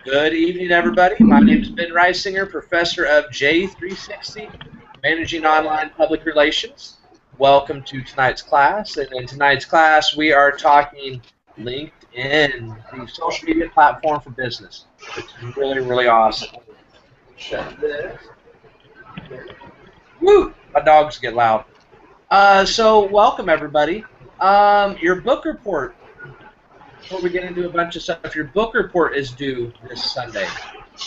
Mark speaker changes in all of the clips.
Speaker 1: Good evening, everybody. My name is Ben Reisinger, professor of J360, Managing Online Public Relations. Welcome to tonight's class. And in tonight's class, we are talking LinkedIn, the social media platform for business. It's really, really awesome. Shut this. Woo! My dogs get loud. So welcome, everybody. Your book report. Before we get into a bunch of stuff, your book report is due this Sunday.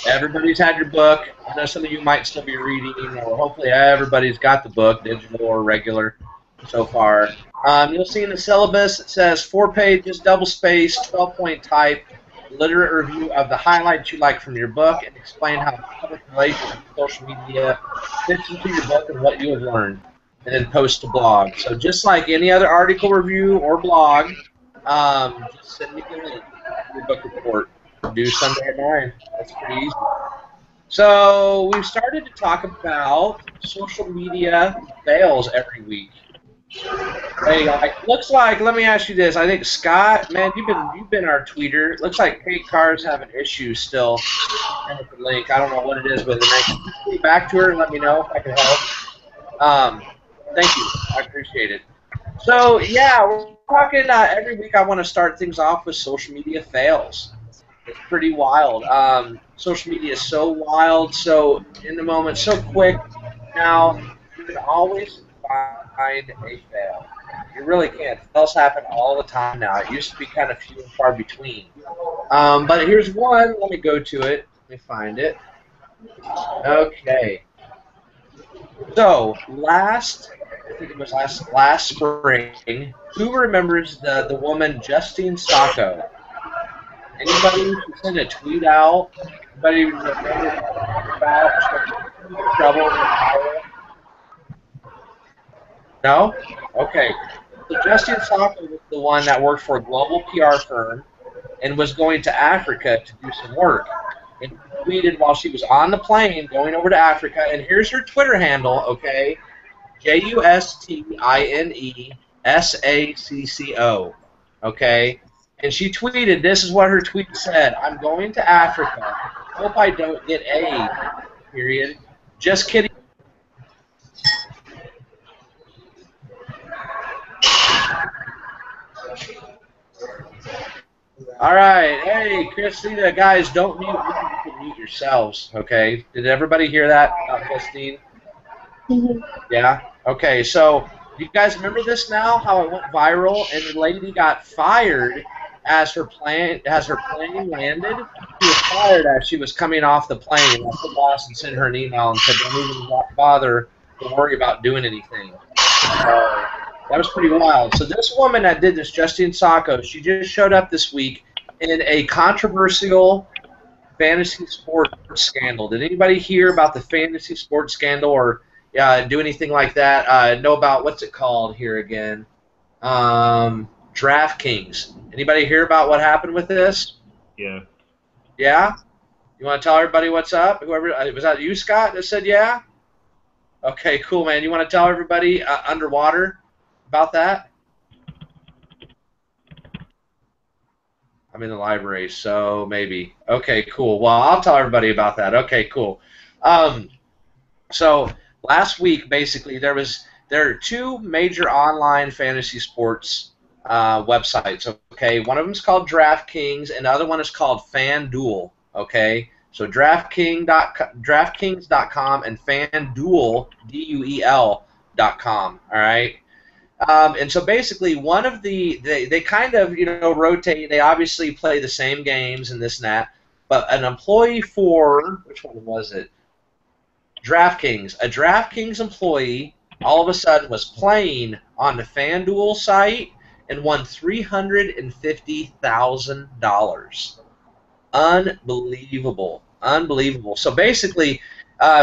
Speaker 1: Everybody's had your book. I know some of you might still be reading, or hopefully everybody's got the book, digital or regular, so far. You'll see in the syllabus it says 4 pages, double-spaced, 12-point type, literate review of the highlights you like from your book, and explain how public relations and social media fits into your book and what you have learned, and then post to blog. So just like any other article review or blog, just send me the link to your book report. Due Sunday at 9. That's pretty easy. So we've started to talk about social media fails every week. Hey, looks like. Let me ask you this. I think Scott, man, you've been our tweeter. Looks like Kate Carr's having issues still with the link. I don't know what it is, but get back to her and let me know if I can help. Thank you. I appreciate it. So yeah, we're talking every week. I want to start things off with social media fails. It's pretty wild. Social media is so wild, so in the moment, so quick. Now, you can always find a fail. You really can. Fails happen all the time now. It used to be kind of few and far between. But here's one. Let me go to it. Let me find it. Okay. So, I think it was last spring, who remembers the woman Justine Sacco? Anybody who sent a tweet out? Anybody remember about trouble in power? No? Okay. So Justine Sacco was the one that worked for a global PR firm and was going to Africa to do some work. And tweeted while she was on the plane going over to Africa. And here's her Twitter handle, okay? JUSTINESACCO. Okay? And she tweeted, this is what her tweet said: I'm going to Africa. Hope I don't get AIDS. Period. Just kidding. All right. Hey, Christina, guys, don't mute. You can mute yourselves, okay? Did everybody hear that, Christine?
Speaker 2: Mm-hmm.
Speaker 1: Yeah? Okay, so you guys remember this now, how it went viral, and the lady got fired as her plane landed. She was fired as she was coming off the plane. The boss had sent her an email and said, don't even bother to worry about doing anything. That was pretty wild. So this woman that did this, Justine Sacco, she just showed up this week in a controversial fantasy sports scandal. Did anybody hear about the fantasy sports scandal or do anything like that? Know about, what's it called here again? DraftKings. Anybody hear about what happened with this?
Speaker 3: Yeah.
Speaker 1: Yeah? You want to tell everybody what's up? Whoever, was that you, Scott, that said yeah? Okay, cool, man. You want to tell everybody underwater about that? I'm in the library, so maybe. Okay, cool. Well, I'll tell everybody about that. Okay, cool. So last week, basically, there are two major online fantasy sports websites. Okay, one of them is called DraftKings, and the other one is called FanDuel. Okay, so DraftKings.com and FanDuel DUEL.com. All right. And so basically, one of they kind of rotate. They obviously play the same games and this and that. But an employee for, which one was it? DraftKings. A DraftKings employee all of a sudden was playing on the FanDuel site and won $350,000. Unbelievable. Unbelievable. So basically,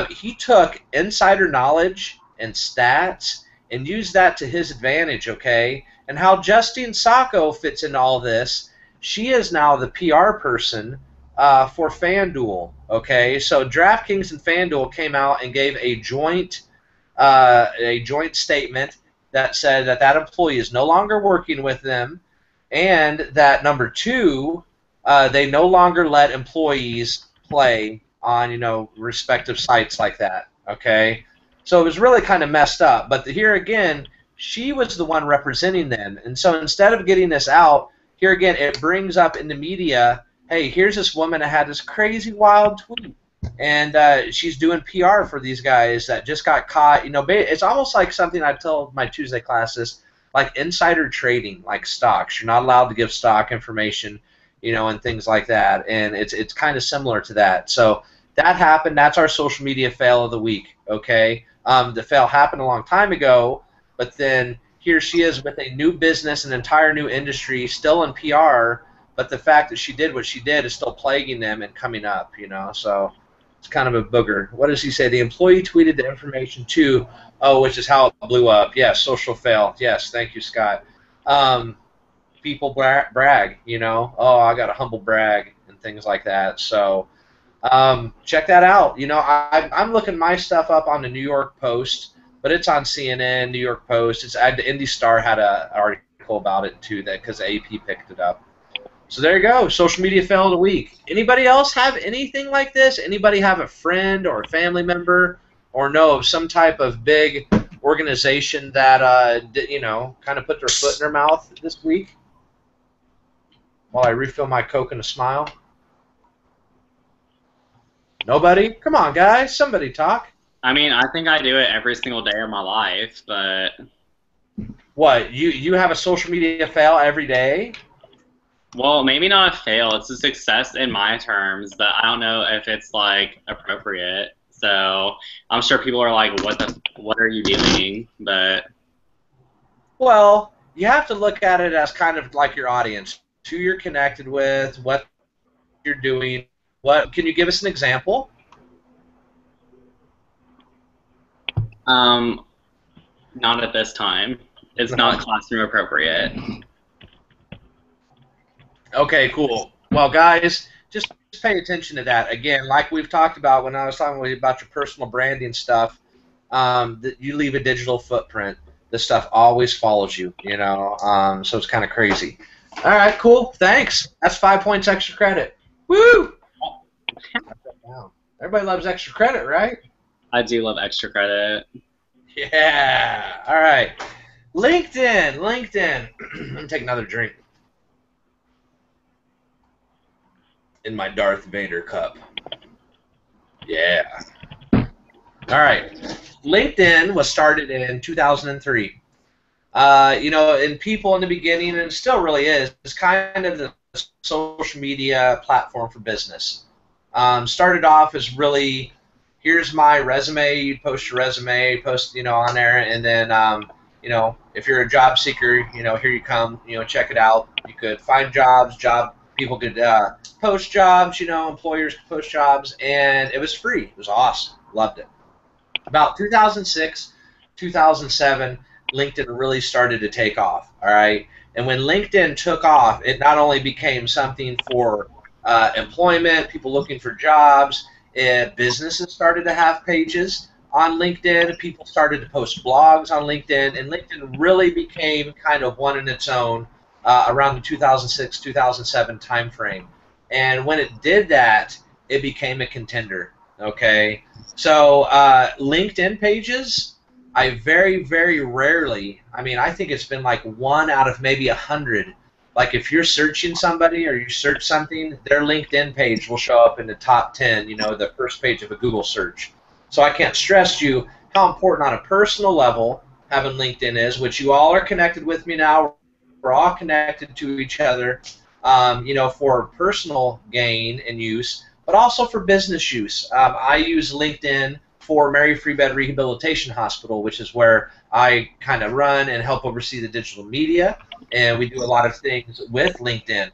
Speaker 1: he took insider knowledge and stats and used that to his advantage, okay? And how Justine Sacco fits into all this, she is now the PR person for FanDuel, okay? So DraftKings and FanDuel came out and gave a joint statement that said that employee is no longer working with them, and that number two, they no longer let employees play on, respective sites like that. Okay, so it was really kind of messed up. But here again, she was the one representing them, and so instead of getting this out, here again, it brings up in the media, hey, here's this woman that had this crazy wild tweet, and she's doing PR for these guys that just got caught. It's almost like something I tell my Tuesday classes, like insider trading, like stocks. You're not allowed to give stock information, and things like that. And it's kind of similar to that. So that happened. That's our social media fail of the week. Okay, the fail happened a long time ago, but then here she is with a new business, an entire new industry, still in PR. But the fact that she did what she did is still plaguing them and coming up. So it's kind of a booger. What does he say? The employee tweeted the information too. Oh, which is how it blew up. Yes, social fail. Yes, thank you, Scott. People brag, oh, I got a humble brag and things like that. So check that out. I'm looking my stuff up on the New York Post, but it's on CNN, New York Post. The Indy Star had an article about it too, because AP picked it up. So there you go, social media fail of the week. Anybody else have anything like this? Anybody have a friend or a family member or know of some type of big organization that, kind of put their foot in their mouth this week? While I refill my Coke and a smile. Nobody? Come on, guys. Somebody talk.
Speaker 2: I mean, I think I do it every single day of my life, but...
Speaker 1: What? You have a social media fail every day?
Speaker 2: Well, maybe not a fail. It's a success in my terms, but I don't know if it's, like, appropriate. So I'm sure people are like, what are you doing? But...
Speaker 1: Well, you have to look at it as kind of like your audience. Who you're connected with, what you're doing. Can you give us an example?
Speaker 2: Not at this time. It's not classroom appropriate.
Speaker 1: Okay, cool. Well, guys, just pay attention to that. Again, like we've talked about when I was talking about your personal branding stuff, that you leave a digital footprint. This stuff always follows you, so it's kind of crazy. All right, cool. Thanks. That's 5 points extra credit. Woo! Everybody loves extra credit, right?
Speaker 2: I do love extra credit.
Speaker 1: Yeah. All right. LinkedIn. Let me take another drink. In my Darth Vader cup. Yeah. All right. LinkedIn was started in 2003. And people in the beginning, and it still really is, kind of the social media platform for business. Started off as really, here's my resume. You post your resume, on there, and then, if you're a job seeker, here you come, check it out. You could find jobs, people could post jobs, employers could post jobs, and it was free. It was awesome. Loved it. About 2006, 2007, LinkedIn really started to take off, all right? And when LinkedIn took off, it not only became something for employment, people looking for jobs, businesses started to have pages on LinkedIn, people started to post blogs on LinkedIn, and LinkedIn really became kind of one in its own around the 2006, 2007 timeframe. And when it did that, it became a contender, okay? So LinkedIn pages, I very, very rarely, I think it's been like 1 out of maybe 100. Like if you're searching somebody or you search something, their LinkedIn page will show up in the top 10, the first page of a Google search. So I can't stress to you how important on a personal level having LinkedIn is, which you all are connected with me now. We're all connected to each other, for personal gain and use, but also for business use. I use LinkedIn for Mary Free Bed Rehabilitation Hospital, which is where I kind of run and help oversee the digital media, and we do a lot of things with LinkedIn.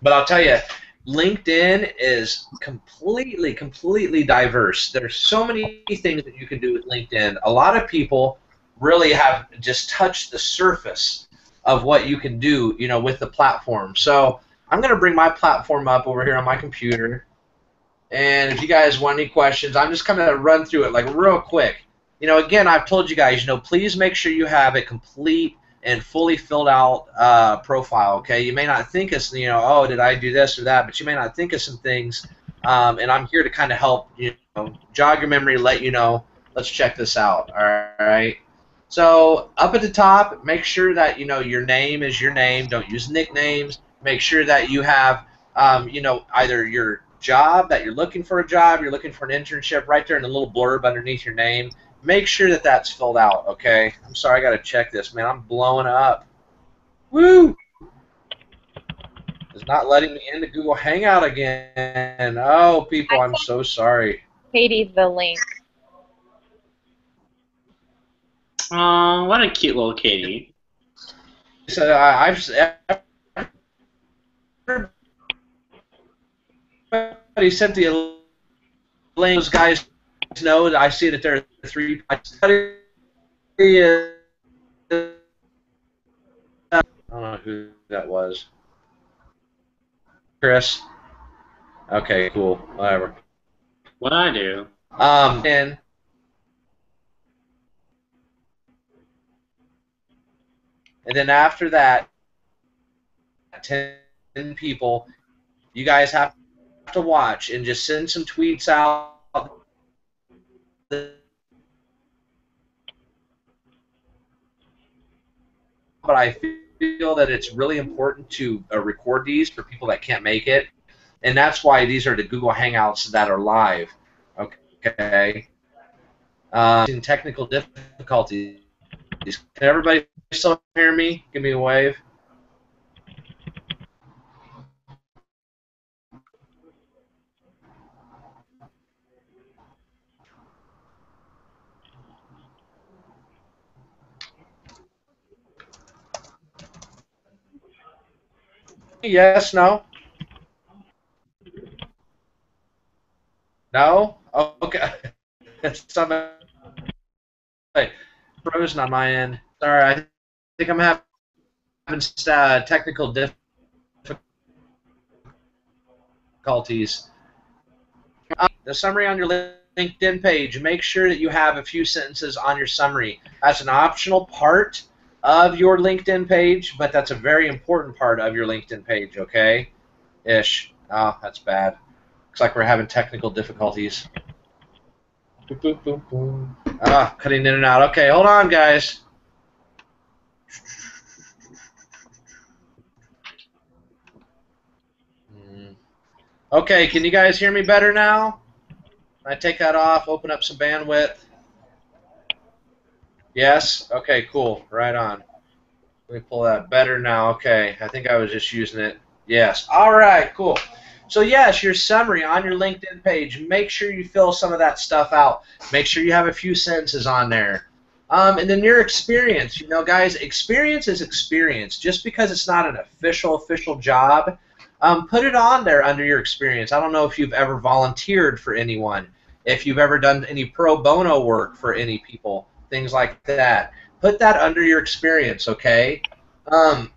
Speaker 1: But I'll tell you, LinkedIn is completely diverse. There's so many things that you can do with LinkedIn. A lot of people really have just touched the surface of what you can do, with the platform. So I'm going to bring my platform up over here on my computer. And if you guys want any questions, I'm just going to run through it like real quick. Again, I've told you guys, please make sure you have a complete and fully filled out profile. Okay, you may not think of, oh, did I do this or that, but you may not think of some things, and I'm here to kind of help jog your memory, let you know. Let's check this out. All right. So up at the top, make sure that your name is your name. Don't use nicknames. Make sure that you have either your job, that you're looking for a job, you're looking for an internship, right there in the little blurb underneath your name. Make sure that that's filled out, okay? I'm sorry, I got to check this, man. I'm blowing up. Woo! It's not letting me into Google Hangout again. Oh, people, I'm so sorry.
Speaker 3: Katie the link.
Speaker 2: Oh, what a cute little kitty.
Speaker 1: So everybody sent the link. Those guys know that I see that there are 3. I don't know who that was. Chris. Okay, cool. Whatever.
Speaker 2: What'd I do?
Speaker 1: And then after that, 10 people, you guys have to watch and just send some tweets out. But I feel that it's really important to record these for people that can't make it, and that's why these are the Google Hangouts that are live. Okay. Technical difficulties. Can everybody still hear me? Give me a wave. Yes, no? No? Oh, okay. Somebody frozen on my end. Sorry, I think I'm having technical difficulties. The summary on your LinkedIn page, make sure that you have a few sentences on your summary. That's an optional part of your LinkedIn page, but that's a very important part of your LinkedIn page, okay? Ish. Oh, that's bad. Looks like we're having technical difficulties. Boop, boop, boop, boop. Ah, cutting in and out. Okay, hold on, guys. Okay, can you guys hear me better now? I take that off, open up some bandwidth. Yes? Okay, cool. Right on. Let me pull that better now. Okay, I think I was just using it. Yes. All right, cool. So yes, your summary on your LinkedIn page, make sure you fill some of that stuff out. Make sure you have a few sentences on there. And then your experience. Guys, experience is experience. Just because it's not an official job, put it on there under your experience. I don't know if you've ever volunteered for anyone, if you've ever done any pro bono work for any people, things like that. Put that under your experience, okay? And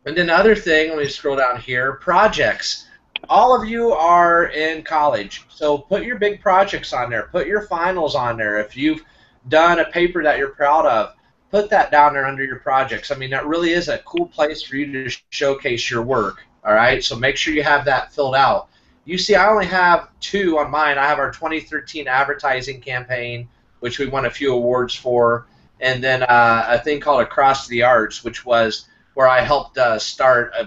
Speaker 1: then the other thing, let me scroll down here, projects. All of you are in college, so put your big projects on there. Put your finals on there. If you've done a paper that you're proud of, put that down there under your projects. I mean, that really is a cool place for you to showcase your work, all right? So make sure you have that filled out. You see, I only have 2 on mine. I have our 2013 advertising campaign, which we won a few awards for, and then a thing called Across the Arts, which was where I helped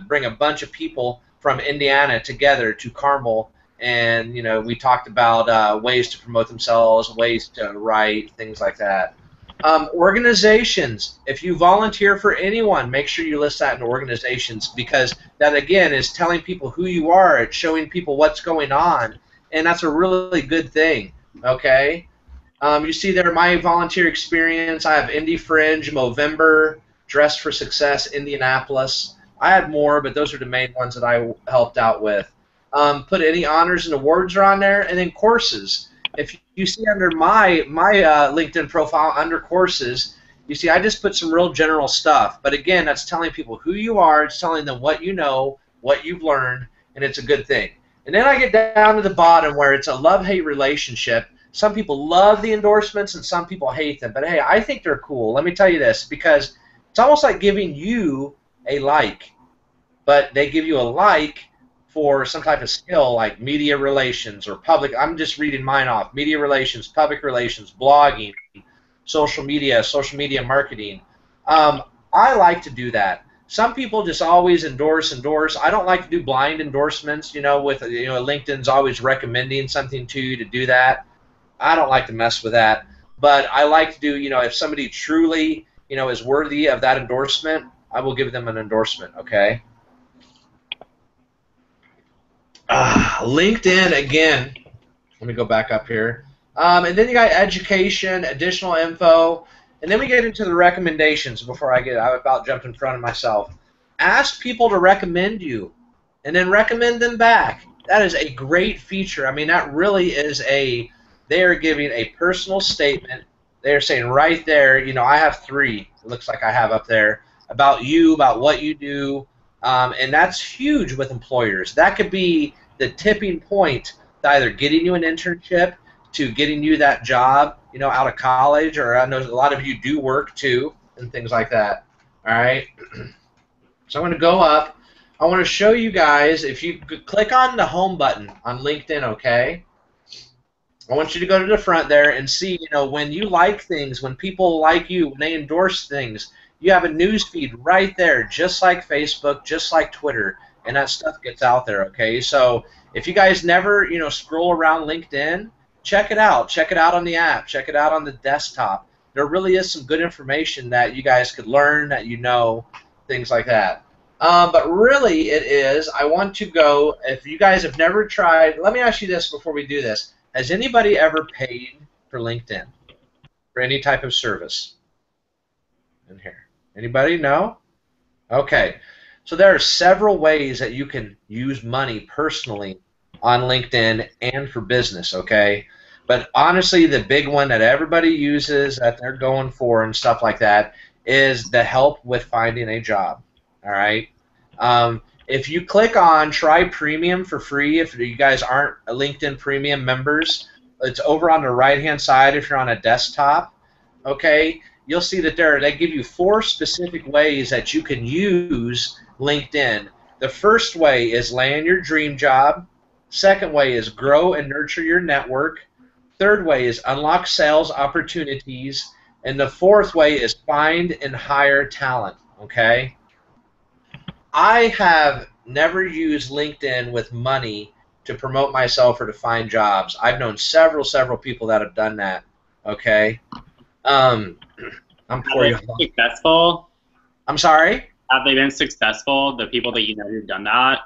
Speaker 1: bring a bunch of people from Indiana together to Carmel, and we talked about ways to promote themselves, ways to write, things like that. Organizations. If you volunteer for anyone, make sure you list that in organizations, because that again is telling people who you are. It's showing people what's going on, and that's a really good thing. Okay. You see there my volunteer experience. I have Indie Fringe, Movember, Dress for Success, Indianapolis. I had more, but those are the main ones that I helped out with. Put any honors and awards are on there, and then courses. If you see under my LinkedIn profile, under courses, you see I just put some real general stuff. But again, that's telling people who you are. It's telling them what you know, what you've learned, and it's a good thing. And then I get down to the bottom where it's a love-hate relationship. Some people love the endorsements and some people hate them. But hey, I think they're cool. Let me tell you this, because It's almost like giving you a like, but they give you a like for some type of skill like media relations or public. I'm just reading mine off: media relations, public relations, blogging, social media marketing. Um, I like to do that. Some people just always endorse. I don't like to do blind endorsements. With LinkedIn's always recommending something to you to do that. I don't like to mess with that. But I like to do, if somebody truly, is worthy of that endorsement, I will give them an endorsement. Okay. LinkedIn again. Let me go back up here. And then you got education, additional info, and then we get into the recommendations. I about jumped in front of myself. Ask people to recommend you, and then recommend them back. That is a great feature. I mean, that really is they are giving a personal statement. They are saying right there, I have 3, it looks like I have up there, about you, about what you do, and that's huge with employers. That could be the tipping point to either getting you an internship, to getting you that job, out of college, or I know a lot of you do work too, and things like that. All right. So I'm going to go up. I want to show you guys, if you click on the home button on LinkedIn, okay? I want you to go to the front there and see, when you like things, when people like you, when they endorse things, you have a news feed right there, just like Facebook, just like Twitter, and that stuff gets out there, okay? So if you guys never, scroll around LinkedIn, check it out. Check it out on the app. Check it out on the desktop. There really is some good information that you guys could learn, that things like that. But really it is, I want to go, if you guys have never tried, let me ask you this before we do this. Has anybody ever paid for LinkedIn for any type of service in here? Anybody? No? Okay. So there are several ways that you can use money personally on LinkedIn and for business, okay? But honestly, the big one that everybody uses, that they're going for and stuff like that, is the help with finding a job, all right? If you click on Try Premium for free, if you guys aren't LinkedIn Premium members, it's over on the right-hand side if you're on a desktop, okay? You'll see that they give you 4 specific ways that you can use LinkedIn. The first way is land your dream job. Second way is grow and nurture your network. Third way is unlock sales opportunities. And the fourth way is find and hire talent, okay? I have never used LinkedIn with money to promote myself or to find jobs. I've known several people that have done that, okay? I'm
Speaker 2: Have
Speaker 1: for
Speaker 2: they
Speaker 1: you.
Speaker 2: been successful?
Speaker 1: I'm sorry?
Speaker 2: Have they been successful, the people that you know who've done that?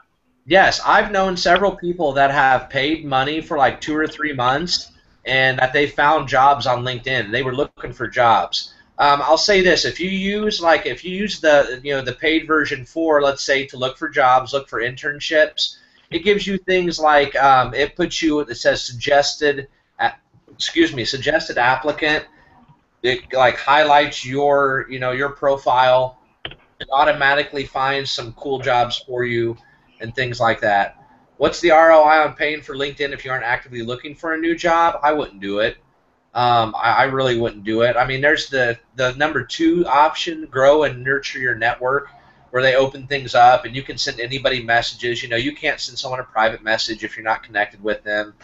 Speaker 1: Yes, I've known several people that have paid money for like 2 or 3 months, and that they found jobs on LinkedIn. They were looking for jobs. I'll say this: if you use the paid version for, let's say, to look for jobs, look for internships, it gives you things like it says suggested applicant. It like highlights your profile. It automatically finds some cool jobs for you and things like that. What's the ROI on paying for LinkedIn if you aren't actively looking for a new job? I wouldn't do it. I really wouldn't do it. I mean, there's the number 2 option, grow and nurture your network, where they open things up and you can send anybody messages. You can't send someone a private message if you're not connected with them.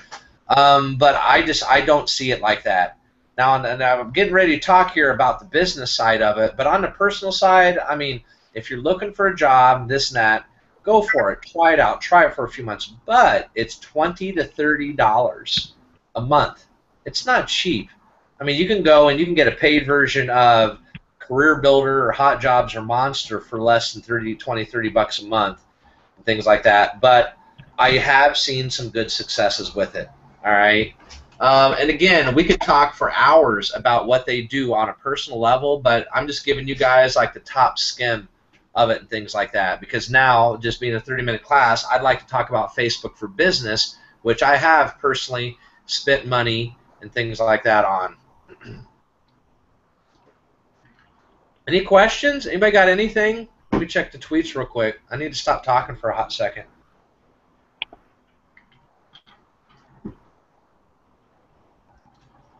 Speaker 1: But I don't see it like that. Now, and I'm getting ready to talk here about the business side of it, but on the personal side, I mean, if you're looking for a job, this and that, go for it. Try it out. Try it for a few months. But it's $20 to $30 a month. It's not cheap. I mean, you can go and you can get a paid version of Career Builder or Hot Jobs or Monster for less than 30 bucks a month and things like that. But I have seen some good successes with it. All right. And again, we could talk for hours about what they do on a personal level, but I'm just giving you guys like the top skim of it and things like that. Because now, just being a 30-minute class, I'd like to talk about Facebook for Business, which I have personally spent money and things like that on. Any questions? Anybody got anything? Let me check the tweets real quick. I need to stop talking for a hot second.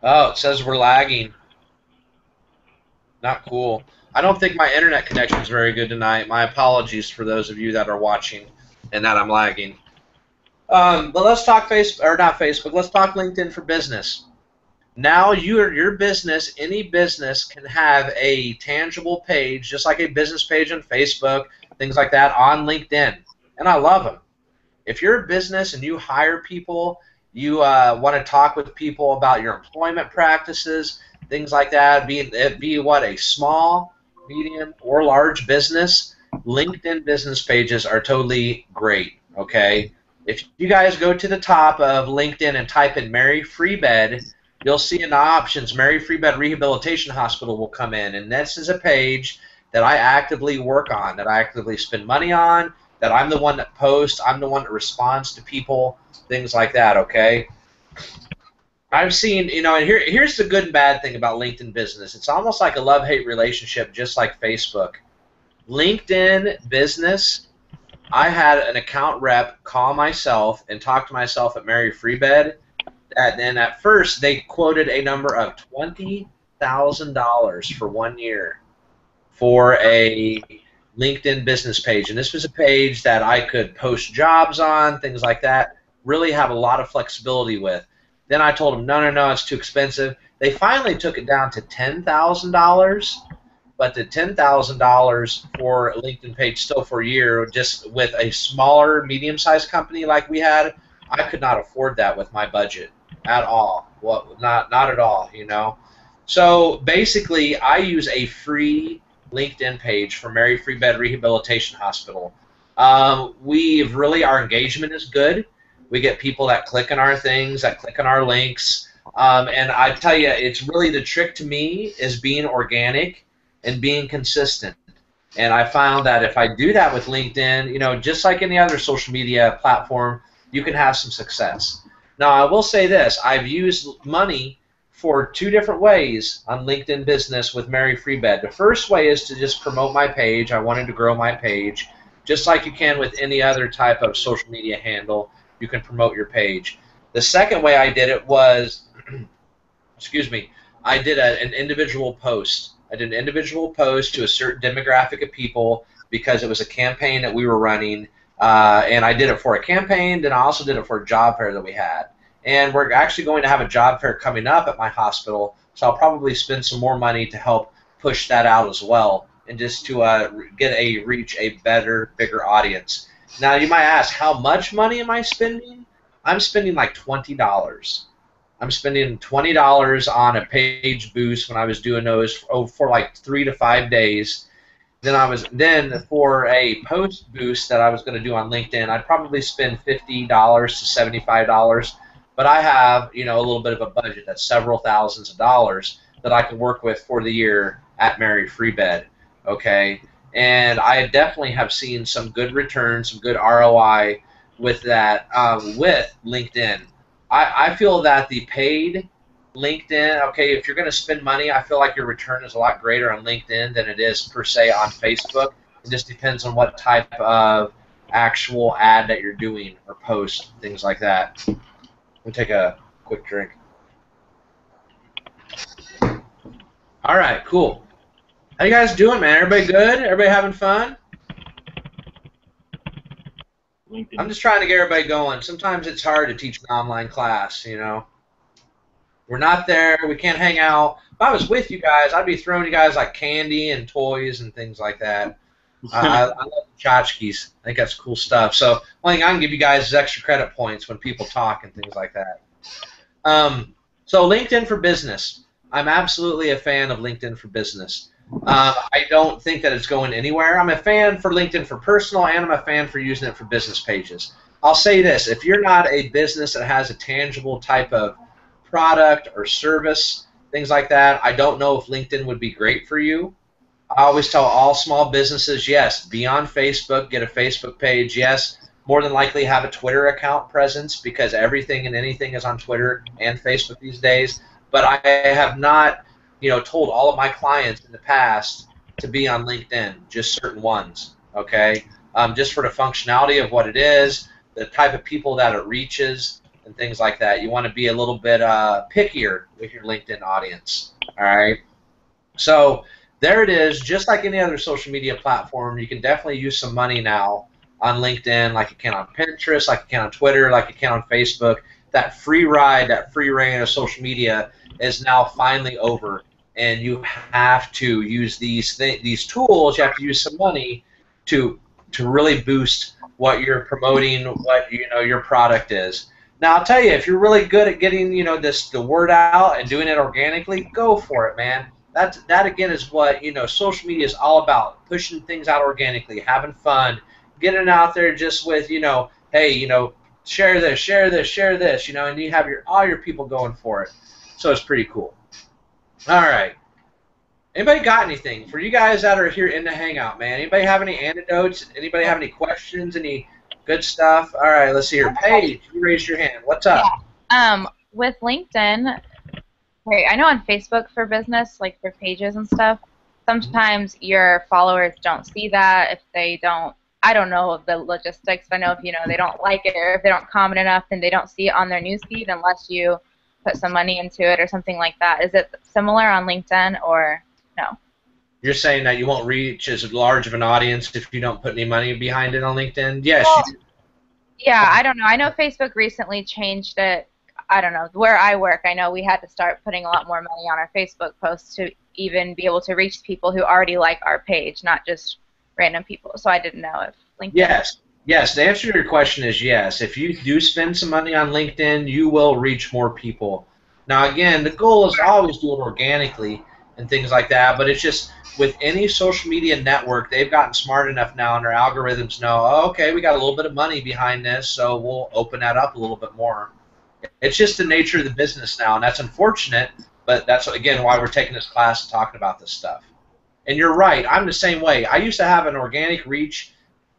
Speaker 1: Oh, it says we're lagging. Not cool. I don't think my internet connection is very good tonight. My apologies for those of you that are watching and that I'm lagging. But let's talk not Facebook. Let's talk LinkedIn for Business. Now your business, any business, can have a tangible page, just like a business page on Facebook, things like that, on LinkedIn. And I love them. If you're a business and you hire people, you want to talk with people about your employment practices, things like that, be what, a small, medium, or large business, LinkedIn business pages are totally great, okay? If you guys go to the top of LinkedIn and type in Mary Free Bed, you'll see in the options Mary Free Bed Rehabilitation Hospital will come in, and this is a page that I actively work on, that I actively spend money on, that I'm the one that posts, I'm the one that responds to people, things like that, okay? I've seen, you know, and here's the good and bad thing about LinkedIn Business. It's almost like a love-hate relationship, just like Facebook. LinkedIn Business, I had an account rep call myself and talk to myself at Mary Free Bed, and then at first they quoted a number of $20,000 for 1 year for a LinkedIn business page. And this was a page that I could post jobs on, things like that, really have a lot of flexibility with. Then I told them, no, it's too expensive. They finally took it down to $10,000, but the $10,000 for a LinkedIn page still for a year, just with a smaller, medium-sized company like we had, I could not afford that with my budget at all. Well, not at all, you know. So basically, I use a free LinkedIn page for Mary Free Bed Rehabilitation Hospital. Our engagement is good. We get people that click on our things, that click on our links. And I tell you, it's really the trick to me is being organic and being consistent. And I found that if I do that with LinkedIn, you know, just like any other social media platform, you can have some success. Now, I will say this. I've used money for 2 different ways on LinkedIn Business with Mary Free Bed. The first way is to just promote my page. I wanted to grow my page, just like you can with any other type of social media handle. You can promote your page. The second way I did it was, excuse me, I did an individual post. I did an individual post to a certain demographic of people because it was a campaign that we were running, and I did it for a campaign, then I also did it for a job fair that we had. And we're actually going to have a job fair coming up at my hospital, so I'll probably spend some more money to help push that out as well, and just to reach a better, bigger audience. Now, you might ask, how much money am I spending? I'm spending like $20. I'm spending $20 on a page boost when I was doing those for like 3 to 5 days. Then for a post boost that I was going to do on LinkedIn, I'd probably spend $50 to $75. But I have, you know, a little bit of a budget that's several thousands of dollars that I can work with for the year at Mary Free Bed. Okay. And I definitely have seen some good returns, some good ROI with that, with LinkedIn. I feel that the paid LinkedIn, okay, if you're going to spend money, I feel like your return is a lot greater on LinkedIn than it is per se on Facebook. It just depends on what type of actual ad that you're doing or post, things like that. Let me take a quick drink. All right, cool. How you guys doing, man? Everybody good? Everybody having fun? LinkedIn. I'm just trying to get everybody going. Sometimes it's hard to teach an online class, you know. We're not there. We can't hang out. If I was with you guys, I'd be throwing you guys like candy and toys and things like that. I love the tchotchkes. I think that's cool stuff. So one thing I can give you guys is extra credit points when people talk and things like that. So LinkedIn for Business. I'm absolutely a fan of LinkedIn for Business. I don't think that it's going anywhere. I'm a fan for LinkedIn for personal, and I'm a fan for using it for business pages. I'll say this. If you're not a business that has a tangible type of product or service, things like that, I don't know if LinkedIn would be great for you. I always tell all small businesses, yes, be on Facebook, get a Facebook page, yes, more than likely have a Twitter account presence because everything and anything is on Twitter and Facebook these days. But I have not, you know, told all of my clients in the past to be on LinkedIn, just certain ones, okay? Just for the functionality of what it is, the type of people that it reaches, and things like that. You want to be a little bit pickier with your LinkedIn audience, all right? So there it is. Just like any other social media platform, you can definitely use some money now on LinkedIn, like you can on Pinterest, like you can on Twitter, like you can on Facebook. That free ride, that free reign of social media is now finally over, and you have to use these tools. You have to use some money to really boost what you're promoting, what your product is. Now I'll tell you, if you're really good at getting the word out and doing it organically, go for it, man. That again is what social media is all about: pushing things out organically, having fun, getting it out there just with hey, share this, share this, share this, and you have all your people going for it. So it's pretty cool. All right. Anybody got anything for you guys that are here in the Hangout, man? Anybody have any anecdotes? Anybody have any questions? Any good stuff? All right, let's see here. Paige, you raised your hand. What's up?
Speaker 3: Yeah. With LinkedIn, I know on Facebook for business, like for pages and stuff, sometimes your followers don't see that if they don't. I don't know the logistics. I know if they don't like it or if they don't comment enough, then they don't see it on their newsfeed unless you put some money into it or something like that. Is it similar on LinkedIn or no?
Speaker 1: You're saying that you won't reach as large of an audience if you don't put any money behind it on LinkedIn? Yes.
Speaker 3: Well, yeah, I don't know. I know Facebook recently changed it. I don't know. Where I work, I know we had to start putting a lot more money on our Facebook posts to even be able to reach people who already like our page, not just random people. So I didn't know if LinkedIn.
Speaker 1: Yes. Yes, the answer to your question is yes. If you do spend some money on LinkedIn, you will reach more people. Now, again, the goal is to always do it organically and things like that, but it's just with any social media network, they've gotten smart enough now and their algorithms know, oh, okay, we got a little bit of money behind this, so we'll open that up a little bit more. It's just the nature of the business now, and that's unfortunate, but that's, again, why we're taking this class and talking about this stuff. And you're right, I'm the same way. I used to have an organic reach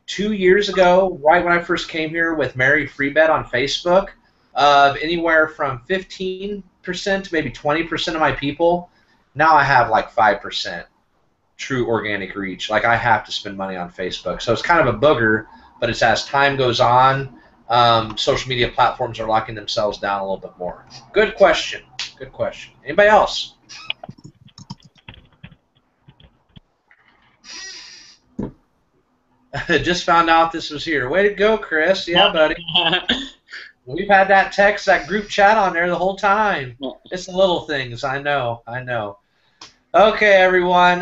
Speaker 1: 2 years ago, right when I first came here with Mary Freebet on Facebook, of anywhere from 15% to maybe 20% of my people. Now I have like 5% true organic reach. Like I have to spend money on Facebook. So it's kind of a booger, but it's as time goes on, social media platforms are locking themselves down a little bit more. Good question. Good question. Anybody else? Just found out this was here. Way to go, Chris. Yeah, buddy. We've had that text, that group chat on there the whole time. It's the little things. I know. I know. Okay, everyone.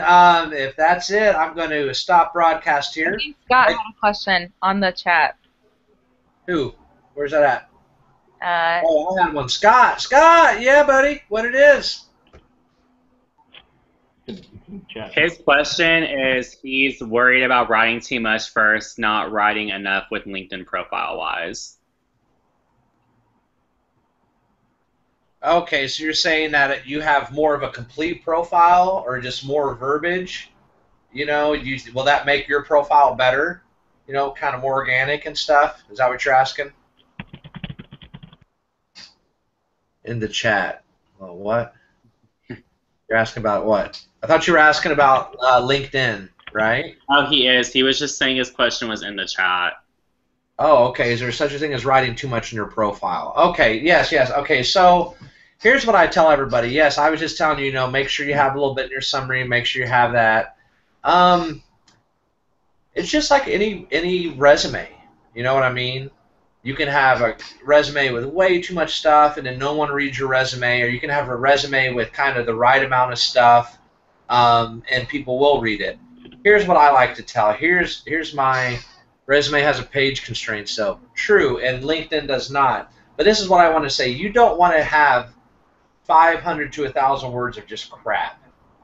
Speaker 1: If that's it, I'm going to stop broadcast here.
Speaker 3: Scott had a question on the chat.
Speaker 1: Who? Where's that at? Oh, I had one. Scott. Scott. Yeah, buddy. What it is?
Speaker 2: His question is he's worried about writing too much first, not writing enough with LinkedIn profile-wise.
Speaker 1: Okay, so you're saying that you have more of a complete profile or just more verbiage? Will that make your profile better? Kind of more organic and stuff? Is that what you're asking? In the chat. Well, what? You're asking about what? I thought you were asking about LinkedIn, right?
Speaker 2: Oh, he is. He was just saying his question was in the chat.
Speaker 1: Oh, okay. Is there such a thing as writing too much in your profile? Okay, yes. Okay, so here's what I tell everybody. Yes, I was just telling you, make sure you have a little bit in your summary. Make sure you have that. It's just like any resume. You know what I mean? You can have a resume with way too much stuff, and then no one reads your resume, or you can have a resume with kind of the right amount of stuff, and people will read it. Here's what I like to tell. Here's my resume has a page constraint, so true, and LinkedIn does not. But this is what I want to say. You don't want to have 500 to 1,000 words of just crap,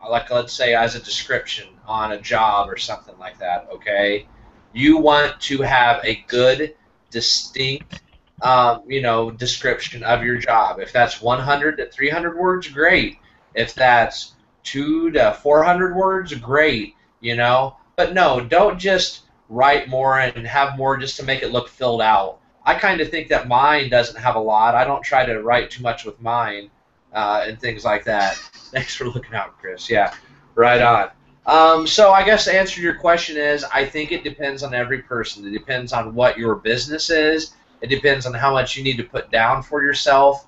Speaker 1: like let's say as a description on a job or something like that, okay? You want to have a good, distinct, description of your job. If that's 100 to 300 words, great. If that's 200 to 400 words, great, But no, don't just write more and have more just to make it look filled out. I kind of think that mine doesn't have a lot. I don't try to write too much with mine and things like that. Thanks for looking out, Chris. Yeah, right on. So I guess the answer to your question is I think it depends on every person. It depends on what your business is. It depends on how much you need to put down for yourself.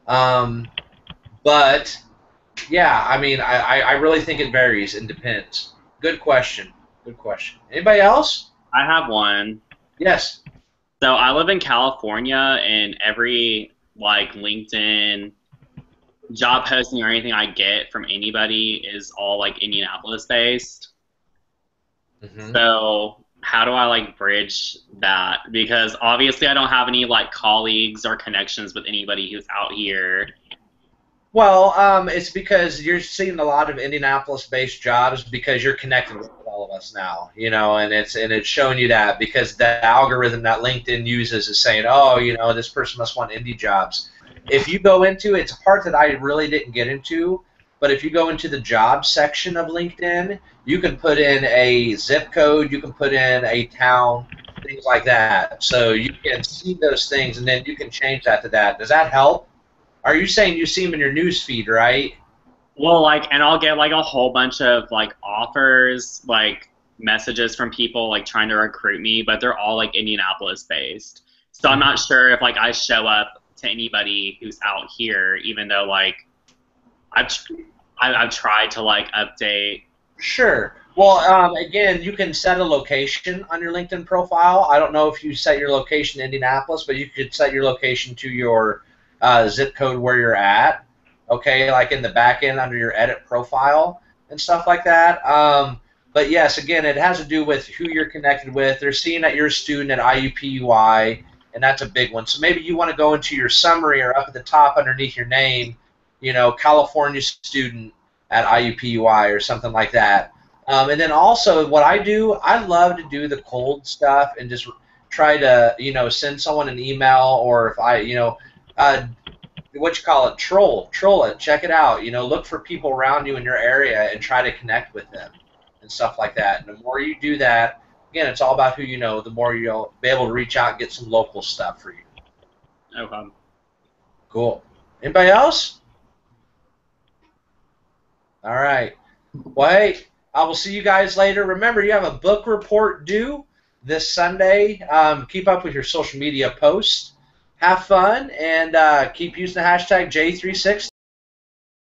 Speaker 1: But Yeah, I mean, I really think it varies and depends. Good question. Good question. Anybody else?
Speaker 2: I have one.
Speaker 1: Yes.
Speaker 2: So I live in California, and every like LinkedIn job posting or anything I get from anybody is all like Indianapolis based.
Speaker 1: Hmm.
Speaker 2: So how do I like bridge that? Because obviously I don't have any like colleagues or connections with anybody who's out here.
Speaker 1: Well, it's because you're seeing a lot of Indianapolis-based jobs because you're connected with all of us now, and it's showing you that because the algorithm that LinkedIn uses is saying, oh, this person must want indie jobs. If you go into it's a part that I really didn't get into, but if you go into the jobs section of LinkedIn, you can put in a zip code, you can put in a town, things like that. So you can see those things, and then you can change that to that. Does that help? Are you saying you see them in your news feed, right?
Speaker 2: Well, like, and I'll get like a whole bunch of like offers, like messages from people like trying to recruit me, but they're all like Indianapolis based. So I'm not sure if like I show up to anybody who's out here, even though like I've I've tried to like update.
Speaker 1: Sure. Well, again, you can set a location on your LinkedIn profile. I don't know if you set your location in Indianapolis, but you could set your location to your zip code where you're at. Okay, like in the back end under your edit profile and stuff like that. But yes, again, it has to do with who you're connected with. They're seeing that you're a student at IUPUI, and that's a big one. So maybe you want to go into your summary or up at the top underneath your name, California student at IUPUI or something like that. And then also what I do, I love to do the cold stuff and just try to, send someone an email or if I, what you call it, troll it, check it out, look for people around you in your area and try to connect with them and stuff like that. And the more you do that, again, it's all about who you know, the more you'll be able to reach out and get some local stuff for you.
Speaker 2: Okay.
Speaker 1: Cool. Anybody else? All right. Well, hey, I will see you guys later. Remember, you have a book report due this Sunday. Keep up with your social media posts. Have fun and keep using the hashtag J360.